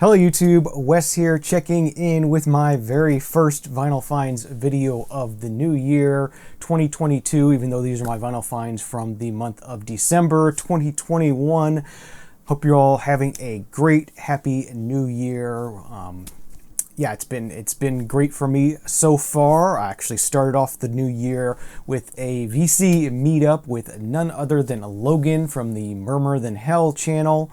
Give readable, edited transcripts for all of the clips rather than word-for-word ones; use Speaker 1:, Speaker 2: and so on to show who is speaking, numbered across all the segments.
Speaker 1: Hello YouTube, Wes here checking in with my very first vinyl finds video of the new year 2022, even though these are my vinyl finds from the month of December 2021. Hope you're all having a great, happy new year. Yeah, it's been great for me so far. I actually started off the new year with a VC meetup with none other than Logan from the Murmur Than Hell channel.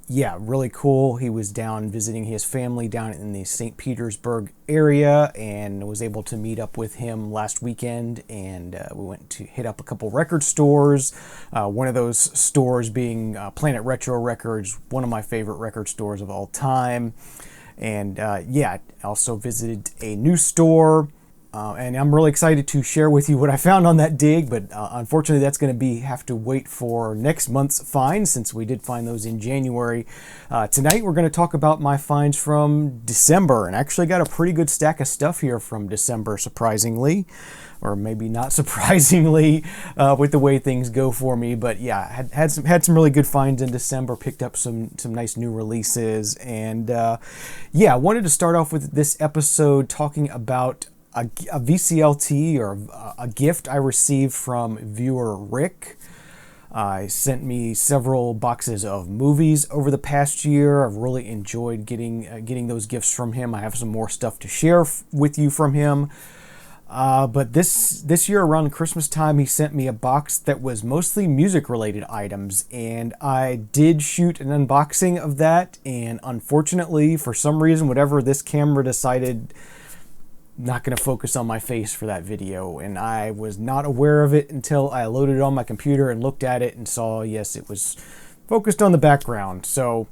Speaker 1: Yeah, really cool. He was down visiting his family down in the St. Petersburg area and was able to meet up with him last weekend, and we went to hit up a couple record stores. One of those stores being Planet Retro Records, one of my favorite record stores of all time. And yeah, also visited a new store. And I'm really excited to share with you what I found on that dig, but unfortunately that's going to have to wait for next month's finds, since we did find those in January. Tonight we're going to talk about my finds from December, and actually got a pretty good stack of stuff here from December, surprisingly, or maybe not surprisingly, with the way things go for me. But yeah, had some really good finds in December. Picked up some nice new releases, and yeah, I wanted to start off with this episode talking about a VCLT, or a gift I received from viewer Rick. He sent me several boxes of movies over the past year. I've really enjoyed getting those gifts from him. I have some more stuff to share with you from him. But this year around Christmas time, he sent me a box that was mostly music related items, and I did shoot an unboxing of that. And unfortunately, for some reason, whatever, this camera decided not going to focus on my face for that video, and I was not aware of it until I loaded it on my computer and looked at it and saw, yes, it was focused on the background. So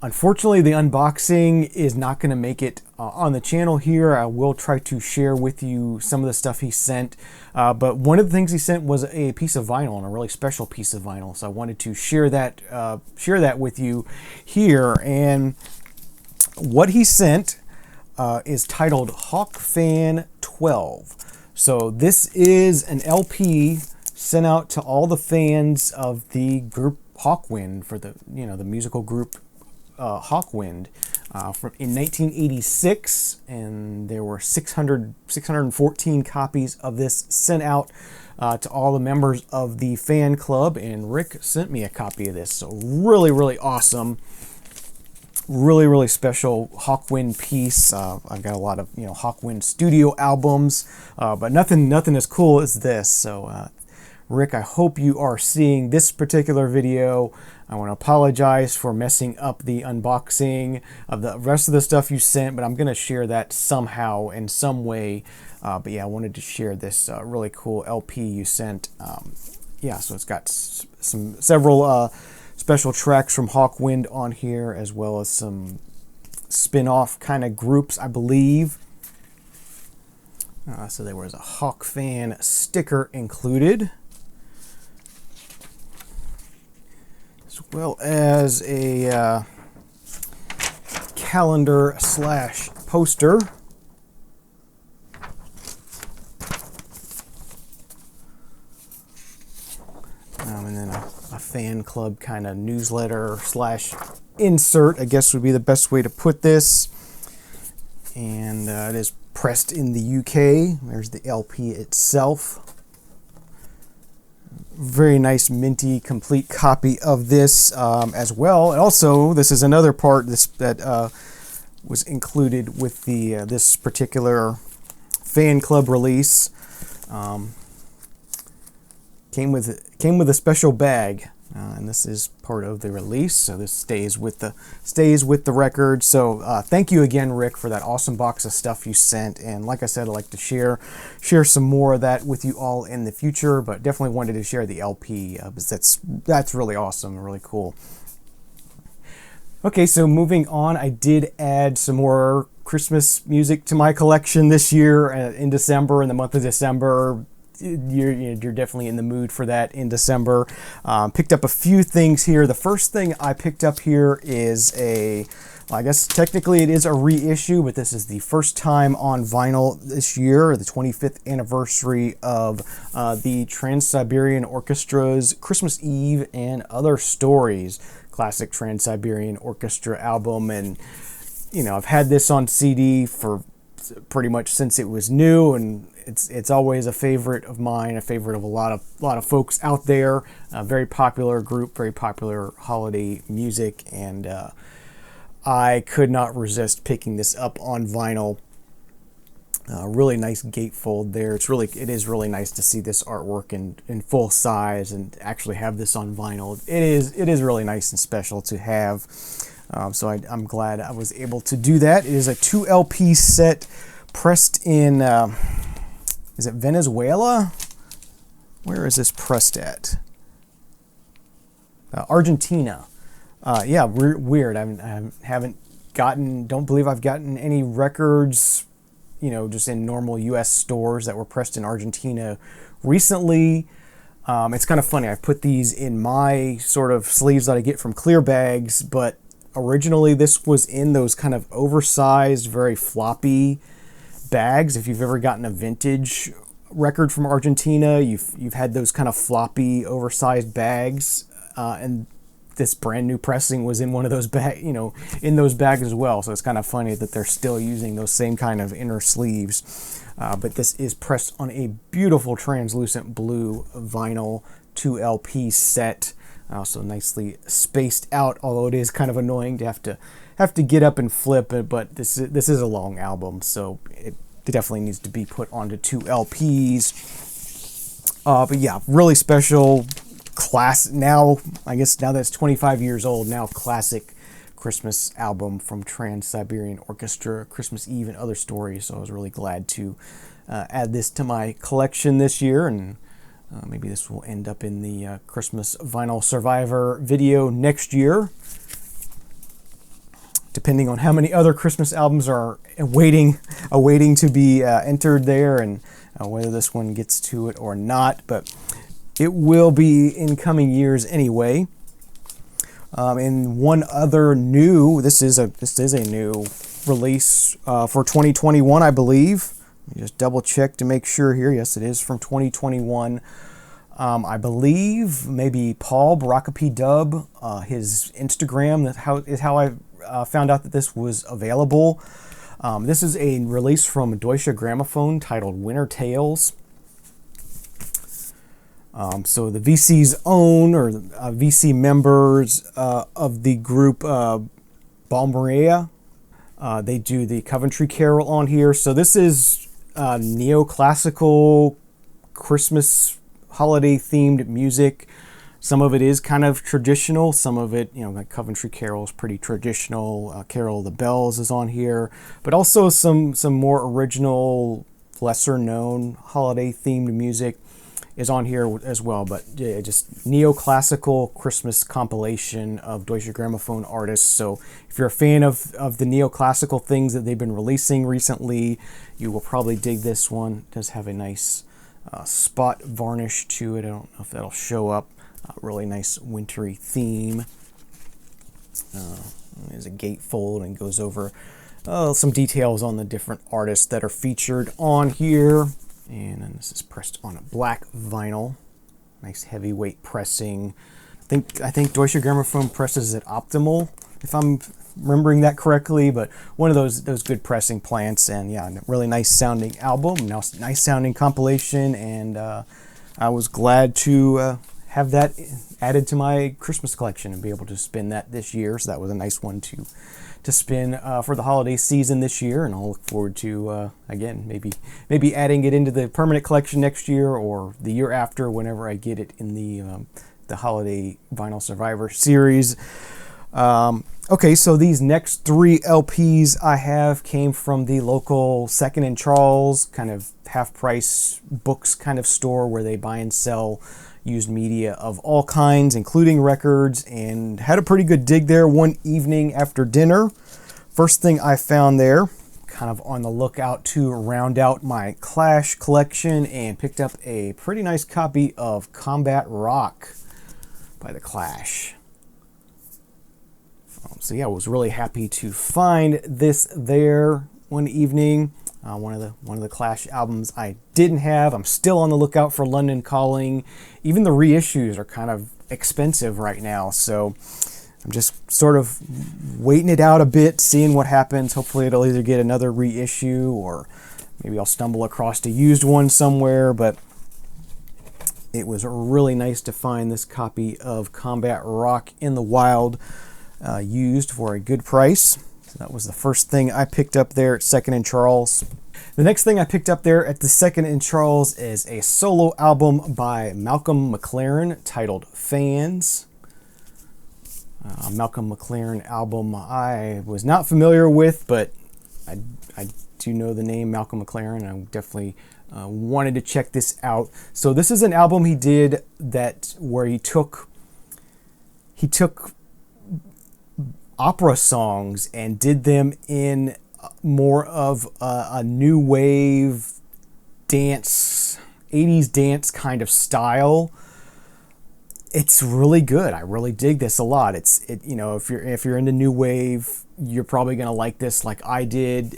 Speaker 1: unfortunately, the unboxing is not going to make it on the channel here. I will try to share with you some of the stuff he sent, but one of the things he sent was a piece of vinyl, and a really special piece of vinyl, so I wanted to share that with you here. And what he sent is titled Hawkfan 12. So this is an LP sent out to all the fans of the group Hawkwind, for the the musical group Hawkwind, in 1986, and there were 614 copies of this sent out to all the members of the fan club, and Rick sent me a copy of this. So really awesome. Really special Hawkwind piece. I've got a lot of Hawkwind studio albums, but nothing as cool as this. So Rick, I hope you are seeing this particular video. I want to apologize for messing up the unboxing of the rest of the stuff you sent, but I'm going to share that somehow in some way. But yeah, I wanted to share this really cool LP you sent. Yeah, so it's got several special tracks from Hawkwind on here, as well as some spin-off kind of groups, I believe. So there was a Hawkfan sticker included, as well as a calendar / poster. And then a fan club kind of newsletter / insert, I guess would be the best way to put this. And it is pressed in the UK. There's the LP itself. Very nice, minty, complete copy of this as well. And also, this is another part that was included with the this particular fan club release. Came with a special bag, and this is part of the release. So this stays with the record. So thank you again, Rick, for that awesome box of stuff you sent. And like I said, I'd like to share some more of that with you all in the future. But definitely wanted to share the LP because that's really awesome and really cool. Okay, so moving on, I did add some more Christmas music to my collection this year in December, in the month of December. You're definitely in the mood for that in December. Picked up a few things here. The first thing I picked up here is well, I guess technically it is a reissue, but this is the first time on vinyl this year, the 25th anniversary of the Trans-Siberian Orchestra's Christmas Eve and Other Stories. classic Trans-Siberian Orchestra album. And, you know, I've had this on CD for pretty much since it was new, and it's always a favorite of mine, a favorite of a lot of folks out there. A very popular group, very popular holiday music, and I could not resist picking this up on vinyl. Really nice gatefold there. It is really nice to see this artwork in full size and actually have this on vinyl. It is really nice and special to have. So I'm glad I was able to do that. It is a 2 LP set pressed in, is it Venezuela? Where is this pressed at? Argentina. Yeah, weird. I haven't don't believe I've gotten any records, you know, just in normal US stores that were pressed in Argentina recently. It's kind of funny. I put these in my sort of sleeves that I get from clear bags, but originally this was in those kind of oversized, very floppy bags. If you've ever gotten a vintage record from Argentina, you've had those kind of floppy, oversized bags, and this brand new pressing was in one of those in those bags as well. So it's kind of funny that they're still using those same kind of inner sleeves. But this is pressed on a beautiful translucent blue vinyl 2 LP set. Also nicely spaced out, although it is kind of annoying to have to get up and flip it. But this is a long album, so it definitely needs to be put onto 2 LPs. But yeah, really special class. Now, I guess now that it's 25 years old, now classic Christmas album from Trans-Siberian Orchestra, Christmas Eve and Other Stories. So I was really glad to add this to my collection this year, and maybe this will end up in the Christmas Vinyl Survivor video next year, depending on how many other Christmas albums are awaiting to be entered there, and whether this one gets to it or not. But it will be in coming years anyway. And one other this is a new release for 2021, I believe. Let me just double check to make sure here. Yes, it is from 2021. I believe maybe Paul Barakapi Dub, his Instagram, is how I found out that this was available. This is a release from Deutsche Grammophon titled Winter Tales. So the VC's own, or VC members of the group Balmeria, they do the Coventry Carol on here. So this is neoclassical Christmas holiday themed music. Some of it is kind of traditional. Some of it, you know, like Coventry Carol is pretty traditional. Carol of the Bells is on here, but also some more original, lesser known holiday themed music is on here as well. But yeah, just neoclassical Christmas compilation of Deutsche Grammophon artists. So if you're a fan of the neoclassical things that they've been releasing recently, you will probably dig this one. It does have a nice spot varnish to it. I don't know if that'll show up. Really nice wintry theme. There's a gatefold and goes over some details on the different artists that are featured on here. And then this is pressed on a black vinyl. Nice heavyweight pressing. I think Deutsche Grammophon presses it optimal, if I'm remembering that correctly, but one of those good pressing plants. And yeah, really nice sounding album, nice sounding compilation, and I was glad to have that added to my Christmas collection and be able to spin that this year. So that was a nice one to spin for the holiday season this year, and I'll look forward to again maybe adding it into the permanent collection next year or the year after, whenever I get it in the holiday Vinyl Survivor series. Okay, so these next 3 LPs I have came from the local Second and Charles kind of half-price books kind of store where they buy and sell used media of all kinds, including records, and had a pretty good dig there one evening after dinner. First thing I found there, kind of on the lookout to round out my Clash collection, and picked up a pretty nice copy of Combat Rock by the Clash. So yeah, I was really happy to find this there one evening. One of the Clash albums I didn't have. I'm still on the lookout for London Calling. Even the reissues are kind of expensive right now, so I'm just sort of waiting it out a bit, seeing what happens. Hopefully it'll either get another reissue or maybe I'll stumble across a used one somewhere, but it was really nice to find this copy of Combat Rock in the Wild used for a good price. So that was the first thing I picked up there at 2nd and Charles. The next thing I picked up there at the 2nd and Charles is a solo album by Malcolm McLaren titled Fans. Malcolm McLaren album I was not familiar with, but I do know the name Malcolm McLaren. I definitely wanted to check this out. So this is an album he did where he took opera songs and did them in more of a new wave dance, 80s dance kind of style. It's really good. I really dig this a lot. You know, if you're into new wave, you're probably gonna like this like I did.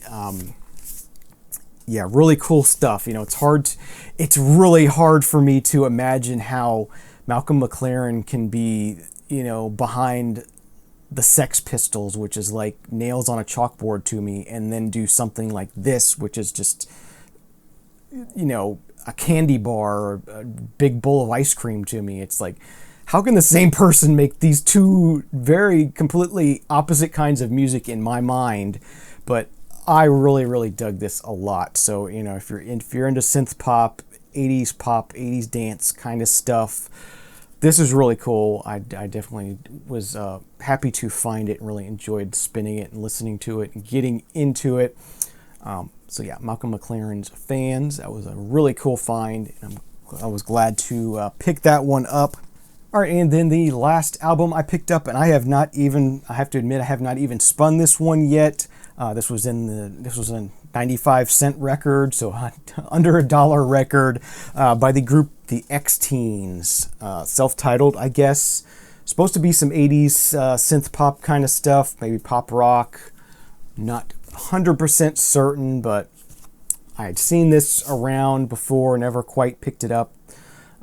Speaker 1: Yeah, really cool stuff. You know, it's really hard for me to imagine how Malcolm McLaren can be, you know, behind the Sex Pistols, which is like nails on a chalkboard to me, and then do something like this, which is just, you know, a candy bar or a big bowl of ice cream to me. It's like, how can the same person make these two very completely opposite kinds of music in my mind? But I really dug this a lot. So, you know, if you're into synth pop, 80s dance kind of stuff, this is really cool. I definitely was happy to find it and really enjoyed spinning it and listening to it and getting into it. So yeah, Malcolm McLaren's Fans. That was a really cool find. I was glad to pick that one up. All right, and then the last album I picked up, and I have to admit, I have not even spun this one yet. This was a 95-cent record, so under $1 record, by the group The X-Teens, self-titled, I guess. Supposed to be some 80s synth pop kind of stuff, maybe pop rock. Not 100% certain, but I had seen this around before, never quite picked it up.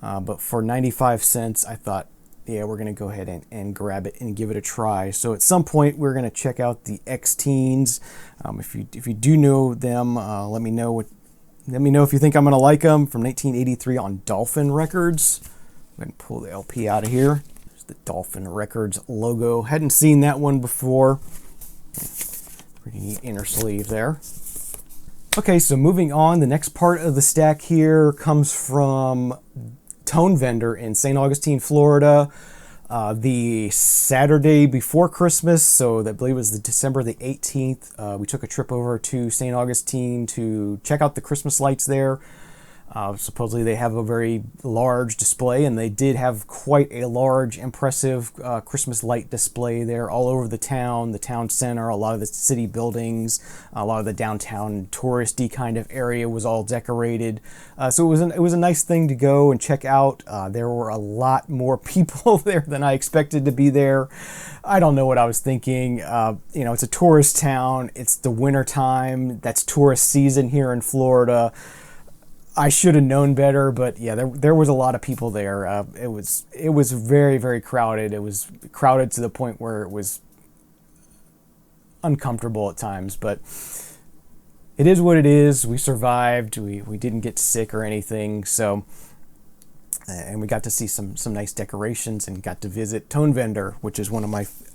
Speaker 1: But for 95 cents, I thought, yeah, we're going to go ahead and grab it and give it a try. So at some point, we're going to check out the X-Teens. If you do know them, let me know if you think I'm going to like them. From 1983 on Dolphin Records. I'm going to pull the LP out of here. There's the Dolphin Records logo. Hadn't seen that one before. Pretty neat inner sleeve there. Okay, so moving on, the next part of the stack here comes from Tone Vendor in St. Augustine, Florida. The Saturday before Christmas, so I believe it was December the 18th, we took a trip over to St. Augustine to check out the Christmas lights there. Supposedly they have a very large display, and they did have quite a large, impressive Christmas light display there all over the town center, a lot of the city buildings, a lot of the downtown touristy kind of area was all decorated. So it was a nice thing to go and check out. There were a lot more people there than I expected to be there. I don't know what I was thinking. You know, it's a tourist town. It's the winter time. That's tourist season here in Florida. I should have known better, but yeah, there was a lot of people there. It was very, very crowded. It was crowded to the point where it was uncomfortable at times, but it is what it is. We survived. We didn't get sick or anything, so and we got to see some nice decorations and got to visit Tone Vendor, which is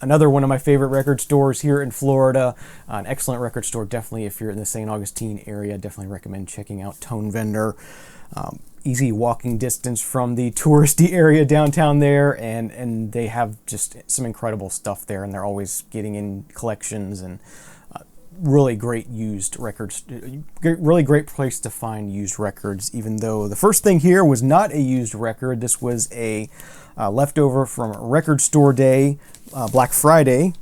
Speaker 1: another one of my favorite record stores here in Florida. An excellent record store. Definitely, if you're in the St. Augustine area, definitely recommend checking out Tone Vendor. Easy walking distance from the touristy area downtown there, and they have just some incredible stuff there, and they're always getting in collections and really great used records, really great place to find used records, even though the first thing here was not a used record. This was a leftover from Record Store Day, Black Friday,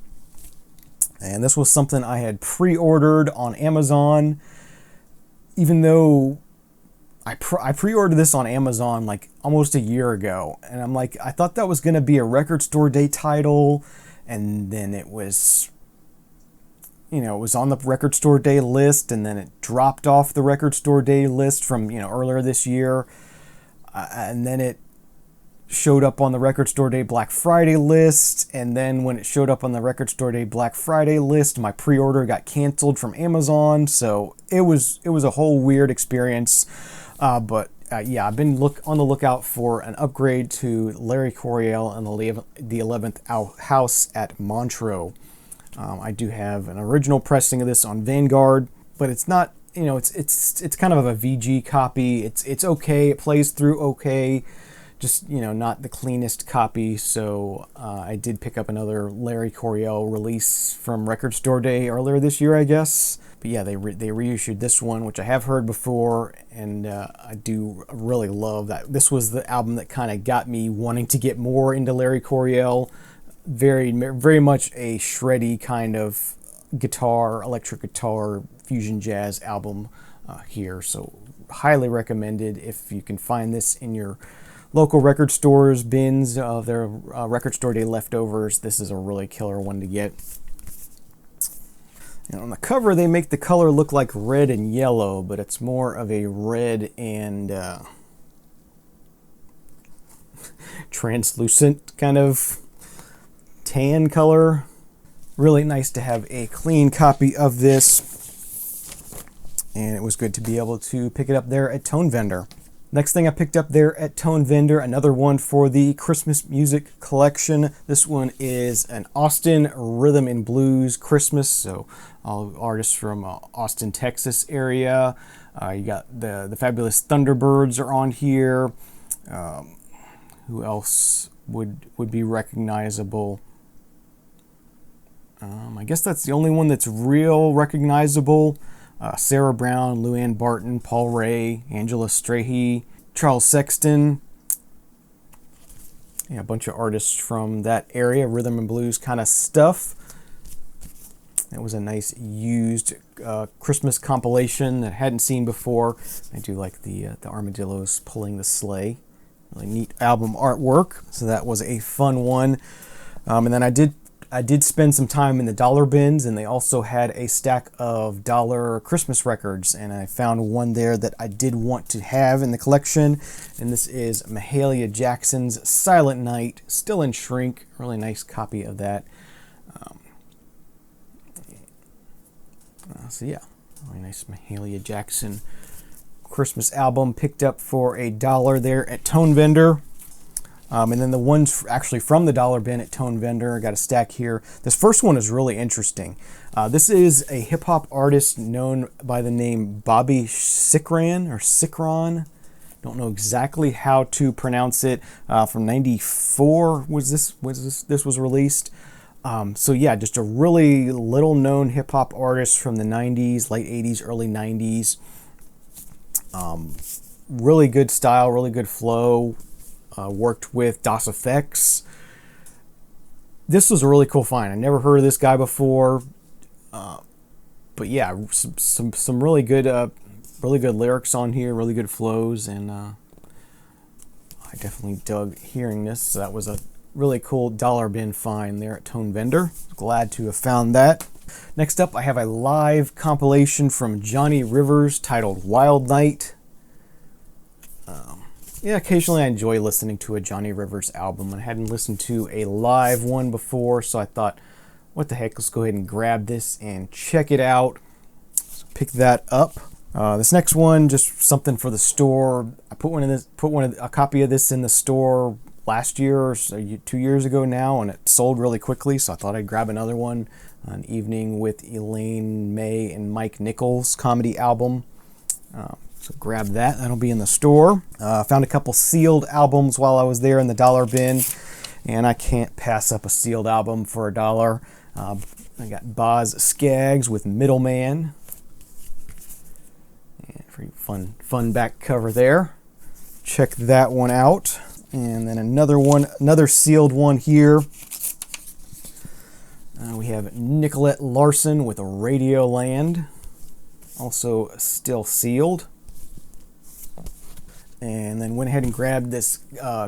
Speaker 1: and this was something I had pre-ordered on Amazon, even though I pre-ordered this on Amazon like almost a year ago, and I'm like, I thought that was going to be a Record Store Day title, and then it was, you know, it was on the Record Store Day list, and then it dropped off the Record Store Day list from, you know, earlier this year, and then it showed up on the Record Store Day Black Friday list, and then when it showed up on the Record Store Day Black Friday list, my pre-order got canceled from Amazon, so it was a whole weird experience. But yeah, I've been on the lookout for an upgrade to Larry Coryell and the 11th House at Montreux. I do have an original pressing of this on Vanguard, but it's not, you know, it's kind of a VG copy. It's okay. It plays through okay. Just, you know, not the cleanest copy. So I did pick up another Larry Coryell release from Record Store Day earlier this year, I guess. But yeah, they reissued this one, which I have heard before, and I do really love that. This was the album that kind of got me wanting to get more into Larry Coryell. Very, very much a shreddy kind of guitar, electric guitar, fusion jazz album here. So highly recommended if you can find this in your local record stores, bins of their Record Store Day leftovers. This is a really killer one to get. And on the cover, they make the color look like red and yellow, but it's more of a red and translucent kind of tan color. Really nice to have a clean copy of this, and it was good to be able to pick it up there at Tone Vendor. Next thing I picked up there at Tone Vendor, another one for the Christmas music collection. This one is an Austin Rhythm and Blues Christmas, so all artists from Austin, Texas area. You got the Fabulous Thunderbirds are on here. Who else would be recognizable? I guess that's the only one that's real recognizable. Sarah Brown, Luann Barton, Paul Ray, Angela Strahe, Charles Sexton. Yeah, a bunch of artists from that area, rhythm and blues kind of stuff. It was a nice used Christmas compilation that I hadn't seen before. I do like the armadillos pulling the sleigh. Really neat album artwork. So that was a fun one. And then I did spend some time in the dollar bins, and they also had a stack of dollar Christmas records, and I found one there that I did want to have in the collection, and this is Mahalia Jackson's Silent Night, still in shrink. Really nice copy of that. So yeah, really nice Mahalia Jackson Christmas album, picked up for $1 there at Tone Vendor. And then the ones actually from the dollar bin at Tone Vendor, I got a stack here. This first one is really interesting. This is a hip-hop artist known by the name Bobby Sikran. Don't know exactly how to pronounce it. From '94 this was released. So yeah, just a really little-known hip-hop artist from the '90s, late '80s, early '90s. Really good style, really good flow. Worked with DOS Effects. This was a really cool find. I never heard of this guy before, but yeah, some really good lyrics on here, really good flows, and I definitely dug hearing this. So that was a really cool dollar bin find there at Tone Vendor. Glad to have found that. Next up, I have a live compilation from Johnny Rivers titled Wild Night. Yeah, occasionally I enjoy listening to a Johnny Rivers album. I hadn't listened to a live one before, so I thought, what the heck, let's go ahead and grab this and check it out. So pick that up. This next one, just something for the store. I put a copy of this in the store last year or so, 2 years ago now, and it sold really quickly, so I thought I'd grab another one. An Evening with Elaine May and Mike Nichols comedy album. So grab that. That'll be in the store. Found a couple sealed albums while I was there in the dollar bin, and I can't pass up a sealed album for $1. I got Boz Scaggs with Middleman. Yeah, pretty fun back cover there. Check that one out. And then another sealed one here. We have Nicolette Larson with Radioland, also still sealed. And then went ahead and grabbed this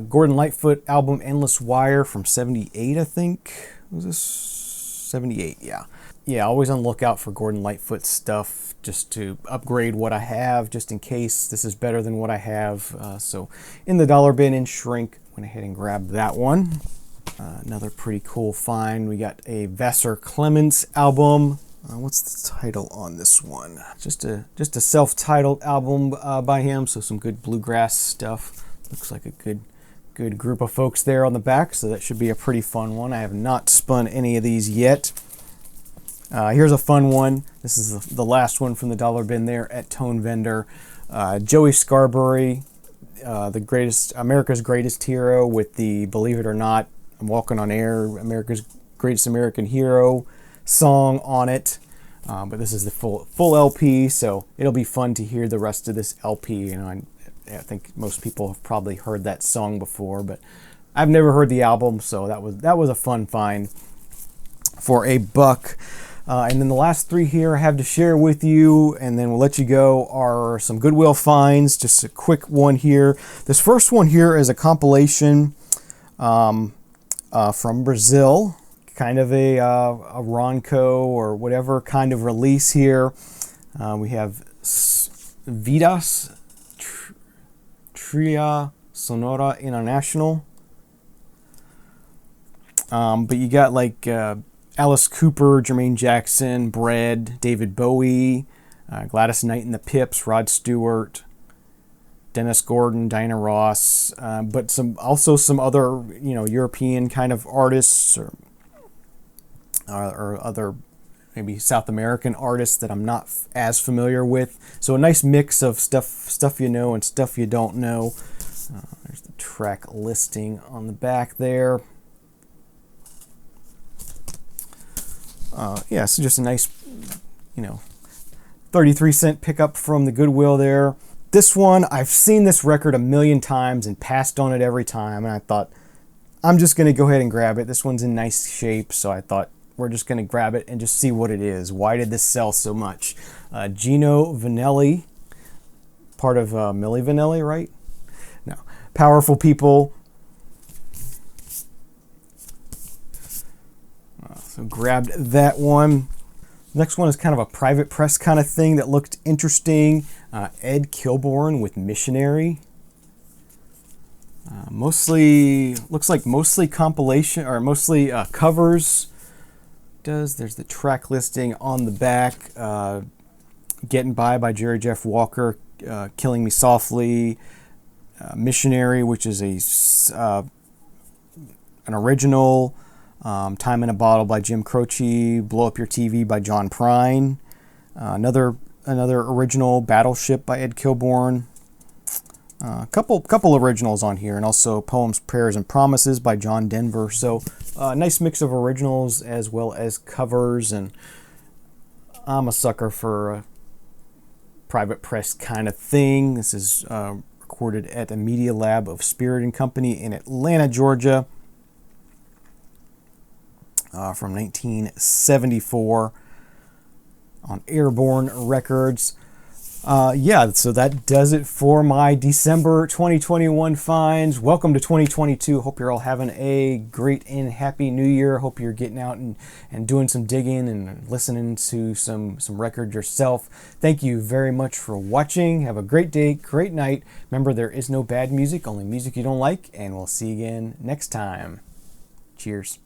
Speaker 1: Gordon Lightfoot album, Endless Wire, from '78, I think. Was this 78, yeah. Yeah, always on the lookout for Gordon Lightfoot stuff, just to upgrade what I have, just in case this is better than what I have. So in the dollar bin in shrink, went ahead and grabbed that one. Another pretty cool find. We got a Vassar Clements album. What's the title on this one? Just a self-titled album by him, so some good bluegrass stuff. Looks like a good group of folks there on the back, so that should be a pretty fun one. I have not spun any of these yet. Here's a fun one. This is the last one from the dollar bin there at Tone Vendor. Joey Scarberry, America's Greatest Hero, with the Believe It or Not, I'm Walking on Air, America's Greatest American Hero song on it. But this is the full LP, so it'll be fun to hear the rest of this LP. You know, I think most people have probably heard that song before, but I've never heard the album, so that was a fun find for $1. And then the last three here I have to share with you, and then we'll let you go, are some Goodwill finds. Just a quick one here. This first one here is a compilation from Brazil, kind of a Ronco or whatever kind of release here. We have Vidas Tria Sonora International. But you got like Alice Cooper, Jermaine Jackson, Bread, David Bowie, Gladys Knight and the Pips, Rod Stewart, Dennis Gordon, Diana Ross, but also some other, you know, European kind of artists or other maybe South American artists that I'm not as familiar with. So a nice mix of stuff you know and stuff you don't know. There's the track listing on the back there. Yeah, so just a nice, you know, 33-cent pickup from the Goodwill there. This one, I've seen this record a million times and passed on it every time, and I thought, I'm just going to go ahead and grab it. This one's in nice shape, so I thought we're just going to grab it and just see what it is. Why did this sell so much? Gino Vanelli, part of Milli Vanilli, right? No. Powerful People. So grabbed that one. Next one is kind of a private press kind of thing that looked interesting. Ed Kilborn with Missionary. Looks like mostly compilation, or mostly covers. There's the track listing on the back. Getting By Jerry Jeff Walker. Killing Me Softly. Missionary, which is an original. Time in a Bottle by Jim Croce, Blow Up Your TV by John Prine, another original, Battleship by Ed Kilborn, a couple originals on here, and also Poems, Prayers, and Promises by John Denver. So nice mix of originals as well as covers, and I'm a sucker for a private press kind of thing. This is recorded at the Media Lab of Spirit and Company in Atlanta, Georgia. From 1974 on Airborne Records. Yeah, so that does it for my December 2021 finds. Welcome to 2022. Hope you're all having a great and happy new year. Hope you're getting out and doing some digging and listening to some records yourself. Thank you very much for watching. Have a great day, great night. Remember, there is no bad music, only music you don't like, and we'll see you again next time. Cheers.